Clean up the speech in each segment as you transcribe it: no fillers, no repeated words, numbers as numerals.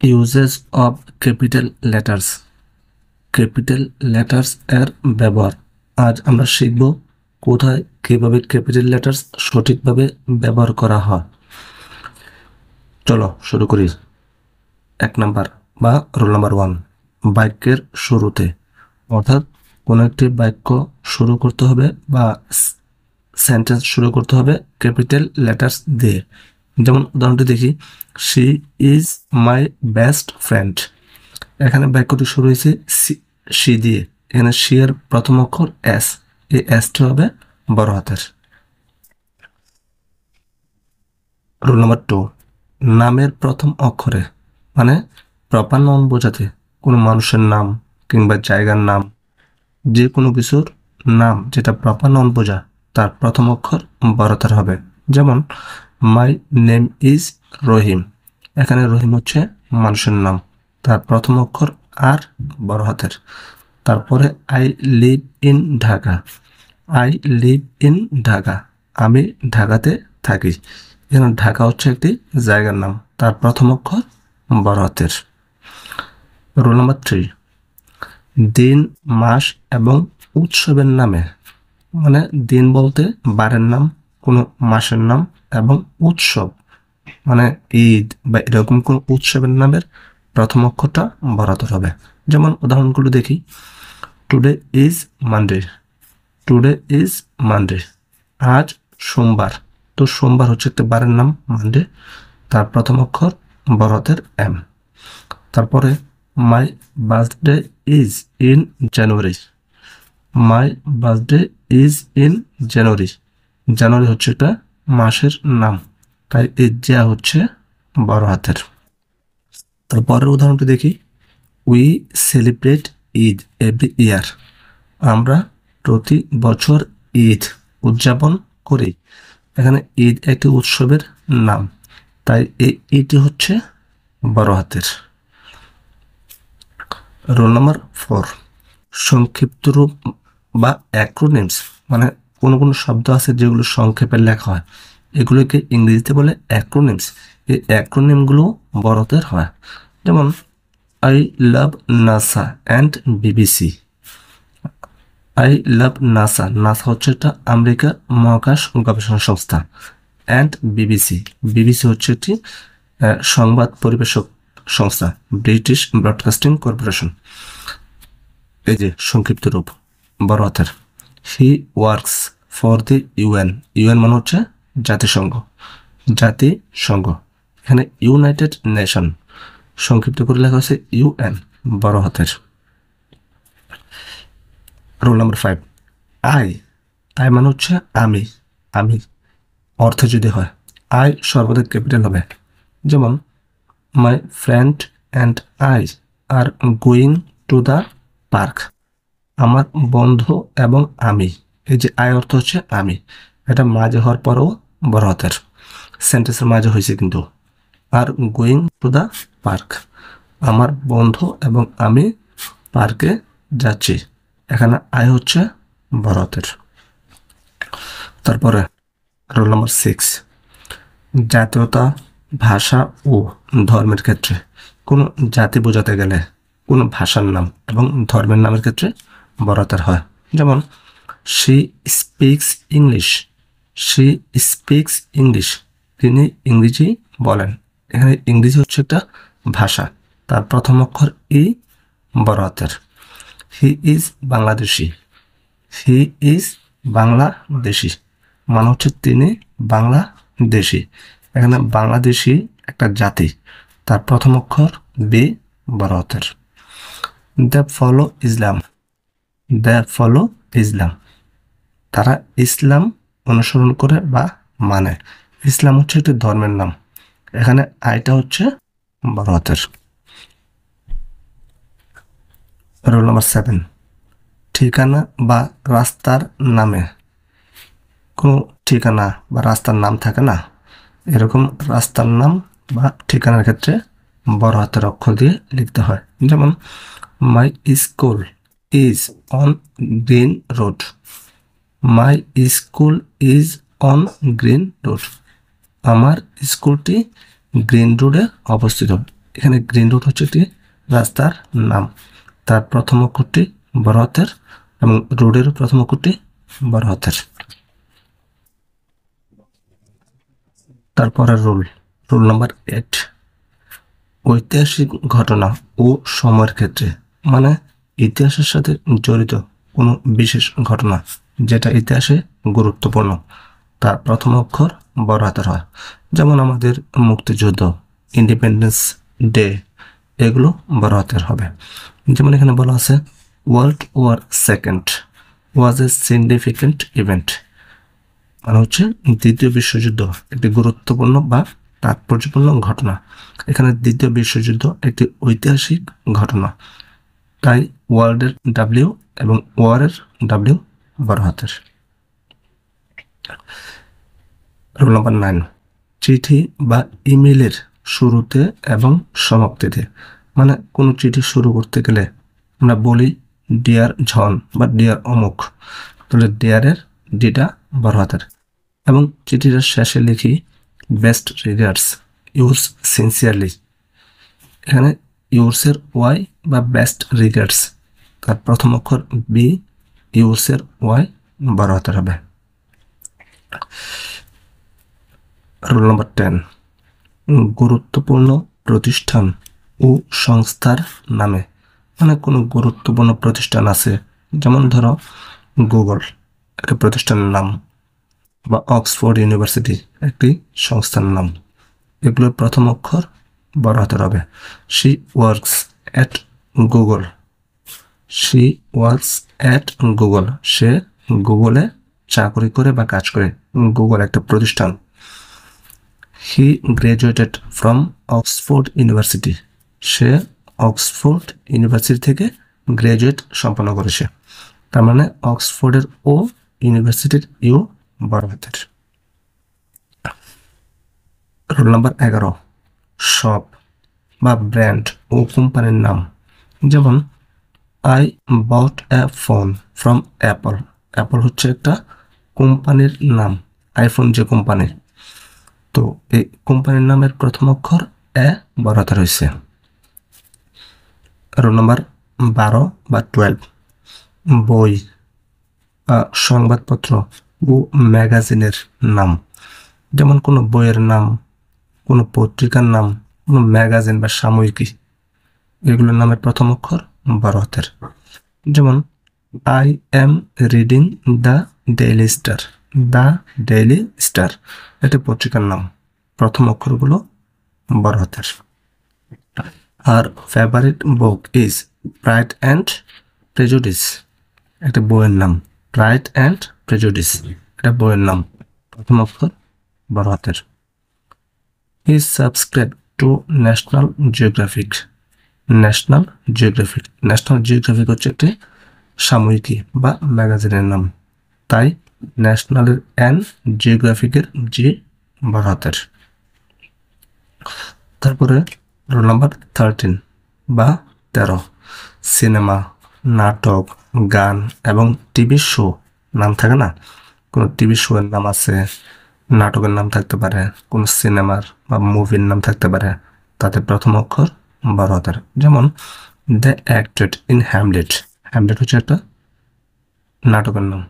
Uses of capital letters. Capital letters এর ব্যবহার আজ আমরা শিখব কোথায় কিভাবে ক্যাপিটাল লেটার্স সঠিকভাবে ব্যবহার করা হয়। চলো শুরু করি। 1 নাম্বার বা রোল নাম্বার 1, বাক্যের শুরুতে, অর্থাৎ কোনো একটি বাক্য শুরু করতে হবে বা সেন্টেন্স শুরু করতে হবে ক্যাপিটাল লেটার্স দিয়ে। যেমন উদাহরণটি দেখি, she is my best friend. এখানে বাক্যটি শুরু হয়েছে শি দিয়ে। এখানে শি এর প্রথম অক্ষর এস, এই এসটি হবে বড় হাতের। রুল নাম্বার 2, নামের প্রথম অক্ষরে, মানে প্রপার নাউন বোঝাতে কোনো মানুষের নাম কিংবা জায়গার নাম, যে কোনো কিছুর নাম যেটা প্রপার নাউন বোঝা তার প্রথম অক্ষর বড় হাতের হবে। যেমন মাই নেম ইজ রহিম। এখানে রহিম হচ্ছে মানুষের নাম, তার প্রথম অক্ষর আর বড় হাতের। তারপরে I live in Dhaka. I live in Dhaka, আমি ঢাকাতে থাকি। এখানে ঢাকা হচ্ছে একটি জায়গার নাম, তার প্রথম অক্ষর বড় হাতের। রোল নাম্বার 3, দিন, মাস এবং উৎসবের নামে, মানে দিন বলতে বারের নাম, কোনো মাসের নাম, এবং উৎসব মানে ঈদ বা এরকম কোন উৎসবের নামের প্রথম অক্ষরটা বড় হাতের হবে। যেমন উদাহরণগুলো দেখি, today is Monday. Today is Monday, আজ সোমবার। তো সোমবার হচ্ছে একটা বারের নাম, মানডে, তার প্রথম অক্ষর বড় হাতের এম। তারপরে my birthday is in January. My birthday is in January. জানুয়ারি হচ্ছে একটা মাসের নাম, তাই এই যা হচ্ছে বড় হাতের। তারপরের উদাহরণটি দেখি, we celebrate Eid every year. আমরা প্রতি বছর ঈদ উদযাপন করি। এখানে ঈদ একটি উৎসবের নাম, তাই এই ঈদটি হচ্ছে বড় হাতের। রোল নাম্বার 4, সংক্ষিপ্ত রূপ বা অ্যাক্রোনিমস, মানে কোনো কোনো শব্দ আছে যেগুলো সংক্ষেপে লেখা হয়, এগুলোকে ইংরেজিতে বলে অ্যাক্রোনিমস। এই অ্যাক্রোনিমগুলো বড় হাতের হয়। যেমন I love NASA and BBC. I love NASA, NASA হচ্ছে একটা আমেরিকার মহাকাশ গবেষণা সংস্থা, অ্যান্ড বিবিসি, বিবিসি হচ্ছে একটি সংবাদ পরিবেশক সংস্থা, ব্রিটিশ ব্রডকাস্টিং কর্পোরেশন। এই যে সংক্ষিপ্ত রূপ বড় হাতের। He works for the UN. UN মানে হচ্ছে জাতিসংঘ, জাতিসংঘ। এখানে ইউনাইটেড নেশন সংক্ষিপ্ত করে লেখা হয়েছে ইউএন, বড় হাতের। Roll number 5, I. আই মানে হচ্ছে আমি, আমি অর্থে যদি হয়, আই সর্বদা ক্যাপিটাল হবে। যেমন my friend and I are going to the park. আমার বন্ধু এবং আমি, এই যে আই অর্থ হচ্ছে আমি, এটা মাঝে হওয়ার পরেও বড় হাতের, সেন্টেন্সের মাঝে হয়েছে কিন্তু। Are going to the park, আমার বন্ধু এবং আমি পার্কে যাচ্ছি, এখানে আই হচ্ছে বড় হাতের। তারপরে রোল নাম্বার 6, জাতীয়তা, ভাষা ও ধর্মের ক্ষেত্রে, কোনো জাতি বোঝাতে গেলে কোনো ভাষার নাম এবং ধর্মের নামের ক্ষেত্রে বড় হাতের হয়। যেমন she speaks English. She speaks English, তিনি ইংরেজি বলেন। এখানে ইংরেজি হচ্ছে একটা ভাষা, তার প্রথম অক্ষর ই, বড় হাতের। He is Bangladeshi. He is Bangladeshi, মানে হচ্ছে তিনি বাংলাদেশি। এখানে বাংলাদেশি একটা জাতি, তার প্রথম অক্ষর বি, বড় হাতের। দে ফলো ইসলাম। দে ফলো ইসলাম, তারা ইসলাম অনুসরণ করে বা মানে। ইসলাম হচ্ছে একটি ধর্মের নাম, এখানে আইটা হচ্ছে বড় হাতের। রোল নাম্বার 7, ঠিকানা বা রাস্তার নামে, কোনো ঠিকানা বা রাস্তার নাম থাকে না, এরকম রাস্তার নাম বা ঠিকানার ক্ষেত্রে বড় হাতের অক্ষর দিয়ে লিখতে হয়। যেমন my school is on green road. My school is on green road, আমার স্কুলটি গ্রিন রোডে অবস্থিত। এখানে গ্রিন রোড হচ্ছে একটি রাস্তার নাম, তার প্রথম অক্ষরটি বড় হাতের এবং রোডের প্রথম অক্ষরটি বড় হাতের। তারপরে রুল নাম্বার 8, ঐতিহাসিক ঘটনা ও সময়ের ক্ষেত্রে, মানে ইতিহাসের সাথে জড়িত কোনো বিশেষ ঘটনা যেটা ইতিহাসে গুরুত্বপূর্ণ, তার প্রথম অক্ষর বড় হাতের হয়। যেমন আমাদের মুক্তিযুদ্ধ, ইন্ডিপেন্ডেন্স ডে, এগুলো বড় হাতের হবে। যেমন এখানে বলা আছে world war second was a significant event, মানে হচ্ছে দ্বিতীয় বিশ্বযুদ্ধ একটি গুরুত্বপূর্ণ বা তাৎপর্যপূর্ণ ঘটনা। এখানে দ্বিতীয় বিশ্বযুদ্ধ একটি ঐতিহাসিক ঘটনা, তাই ওয়ার্ল্ডের ডাব্লিউ এবং ওয়ারের ডাব্লিউ বড় হাতের। রুল নাম্বার 9, চিঠি বা ইমেলের শুরুতে এবং সমাপ্তিতে, মানে কোনো চিঠি শুরু করতে গেলে আমরা বলি ডিয়ার জন বা ডিয়ার অমুক, তাহলে ডিয়ারের ডিটা বড় হাতের। এবং চিঠিটার শেষে লিখি বেস্ট রিগার্ডস, ইউর্স সিনসিয়ারলি। এখানে ইউর্সের ওয়াই বা বেস্ট রিগার্ডস, তার প্রথম অক্ষর বি, ইউর্সের ওয়াই বড় হাতের হবে। রুল নাম্বার 10, গুরুত্বপূর্ণ প্রতিষ্ঠান ও সংস্থার নামে, মানে কোনো গুরুত্বপূর্ণ প্রতিষ্ঠান আছে, যেমন ধরো গুগল একটা প্রতিষ্ঠানের নাম, বা অক্সফোর্ড ইউনিভার্সিটি একটি সংস্থার নাম, এগুলোর প্রথম অক্ষর বড় হাতের হবে। She works at Google, she works at Google, সে গুগলে চাকরি করে বা কাজ করে, গুগল একটা প্রতিষ্ঠান। He graduated from Oxford University, সে অক্সফোর্ড ইউনিভার্সিটি থেকে গ্রাজুয়েট সম্পন্ন করেছে, তার মানে অক্সফোর্ডের ও, ইউনিভার্সিটির ইউ বড় হাতের। রোল নাম্বার 11, শপ বা ব্র্যান্ড ও কোম্পানির নাম, যেমন I bought A phone from Apple, Apple হচ্ছে একটা কোম্পানির নাম, আইফোন যে কোম্পানি, তো এই কোম্পানির নামের প্রথম অক্ষর এ বড় হাতের হয়েছে। রোল নাম্বার 12 বা 12, বই, সংবাদপত্র ও ম্যাগাজিনের নাম, যেমন কোনো বইয়ের নাম, কোনো পত্রিকার নাম, কোনো ম্যাগাজিন বা সাময়িকী, এগুলোর নামের প্রথম অক্ষর বড় হাতের। যেমন I am reading the Daily Star, the Daily Star এটা পত্রিকার নাম, প্রথম অক্ষরগুলো বড় হাতের। আর favourite book is Pride and Prejudice, একটা বইয়ের নাম, প্রাইড অ্যান্ড প্রেজুডিস এটা বইয়ের নাম, প্রথম অক্ষর বড় হাতের। He subscribe to National Geographic, National Geographic, National Geographic হচ্ছে একটি সাময়িকী বা ম্যাগাজিনের নাম, তাই ন্যাশনালের এন, জিওগ্রাফিকের জি বড় হাতের। তারপরে রোল নাম্বার 13 বা 13, সিনেমা, নাটক, গান এবং টিভি শো নাম থাকে না, কোনো টিভি শো এর নাম আছে, নাটকের নাম থাকতে পারে, কোনো সিনেমার বা মুভির নাম থাকতে পারে, তাতে প্রথম অক্ষর বড় হাতের। যেমন the acted in Hamlet, Hamlet হচ্ছে একটা নাটকের নাম,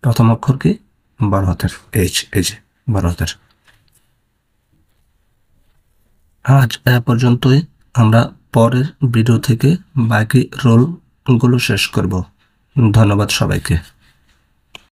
প্রথম অক্ষর কি বড় হাতের, এইচ, এই যে বড় হাতের। আজ এ পর্যন্তই, আমরা পরের ভিডিও থেকে বাকি রোলগুলো শেষ করব। ধন্যবাদ সবাইকে।